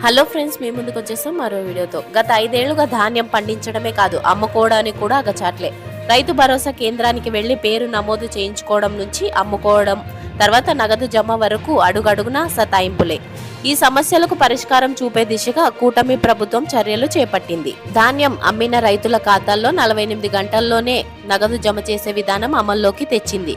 Hello friends, మీ ముందుకు వచ్చేసాం మరో వీడియోతో. గత 5 ఏళ్లుగా ధాన్యం పండించడమే కాదు, అమ్ముకోవడానికి కూడా అగచాట్లే. రైతు భరోసా కేంద్రానికి వెళ్లి పేరు నమోదు చేయించుకోవడం నుంచి అమ్ముకోవడం, తర్వాత నగదు జమ వరకు అడుగడుగునా సతాయింపులే. ఈ సమస్యలకు పరిష్కారం చూపే దిశగా కూటమి ప్రభుత్వం చర్యలు చేపట్టింది. ధాన్యం అమ్మిన రైతుల ఖాతాల్లో 48 గంటల్లోనే నగదు జమ చేసే విధానం అమల్లోకి తెచ్చింది.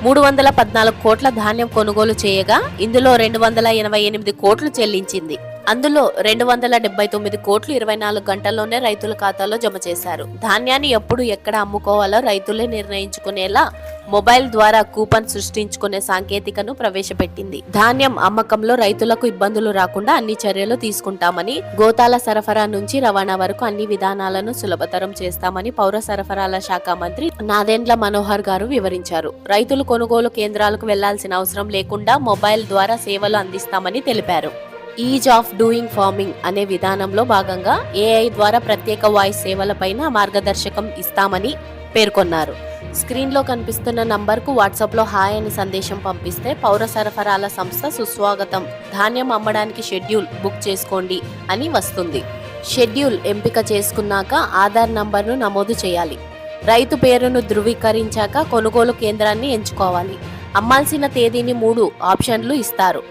314 కోట్ల ధాన్యం కొనుగోలు చేయగా ఇందులో 288 కోట్లు చెల్లించింది. అందులో 279 కోట్లు 24 గంటల్లోనే రైతుల ఖాతాలో జమ చేశారు. ధాన్యాన్ని ఎప్పుడు ఎక్కడ అమ్ముకోవాలో రైతులే నిర్ణయించుకునేలా మొబైల్ ద్వారా కూపన్ సృష్టించుకునే సాంకేతికను ప్రవేశపెట్టింది. ధాన్యం అమ్మకంలో రైతులకు ఇబ్బందులు రాకుండా అన్ని చర్యలు తీసుకుంటామని, గోతాల సరఫరా నుంచి రవాణా వరకు అన్ని విధానాలను సులభతరం చేస్తామని పౌర సరఫరాల శాఖ మంత్రి నాదెండ్ల మనోహర్ గారు వివరించారు. రైతులు కొనుగోలు కేంద్రాలకు వెళ్లాల్సిన అవసరం లేకుండా మొబైల్ ద్వారా సేవలు అందిస్తామని తెలిపారు. ఈజ్ ఆఫ్ డూయింగ్ ఫార్మింగ్ అనే విధానంలో భాగంగా ఏఐ ద్వారా ప్రత్యేక వాయిస్ సేవలపైన మార్గదర్శకం ఇస్తామని పేర్కొన్నారు. స్క్రీన్లో కనిపిస్తున్న నంబర్కు వాట్సాప్లో హాయ్ అని సందేశం పంపిస్తే పౌర సరఫరాల సంస్థ సుస్వాగతం, ధాన్యం అమ్మడానికి షెడ్యూల్ బుక్ చేసుకోండి అని వస్తుంది. షెడ్యూల్ ఎంపిక చేసుకున్నాక ఆధార్ నంబర్ను నమోదు చేయాలి. రైతు పేరును ధృవీకరించాక కొనుగోలు కేంద్రాన్ని ఎంచుకోవాలి. అమ్మాల్సిన తేదీని 3 ఆప్షన్లు ఇస్తారు.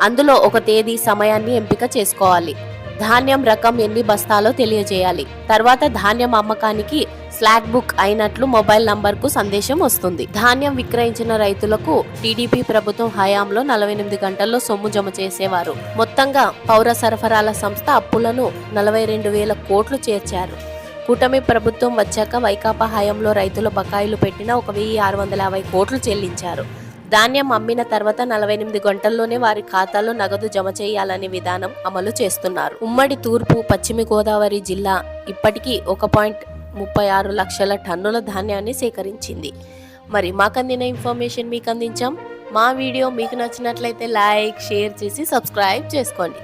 అందులో ఒక తేదీ, సమయాన్ని ఎంపిక చేసుకోవాలి. ధాన్యం రకం, ఎన్ని బస్తాలో తెలియజేయాలి. తర్వాత ధాన్యం అమ్మకానికి స్లాట్ బుక్ అయినట్లు మొబైల్ నంబర్కు సందేశం వస్తుంది. ధాన్యం విక్రయించిన రైతులకు టీడీపీ ప్రభుత్వం హయాంలో 48 గంటల్లో సొమ్ము జమ చేసేవారు. మొత్తంగా పౌర సరఫరాల సంస్థ అప్పులను 42,000 కోట్లు చేర్చారు. కూటమి ప్రభుత్వం వచ్చాక వైకాపా హయాంలో రైతుల బకాయిలు పెట్టిన 1,650 కోట్లు చెల్లించారు. ధాన్యం అమ్మిన తర్వాత 48 గంటల్లోనే వారి ఖాతాలో నగదు జమ చేయాలనే విధానం అమలు చేస్తున్నారు. ఉమ్మడి తూర్పు, పశ్చిమ గోదావరి జిల్లా ఇప్పటికీ 1.36 లక్షల టన్నుల ధాన్యాన్ని సేకరించింది. మరి మాకందిన ఇన్ఫర్మేషన్ మీకు అందించాం. మా వీడియో మీకు నచ్చినట్లయితే లైక్, షేర్ చేసి సబ్స్క్రైబ్ చేసుకోండి.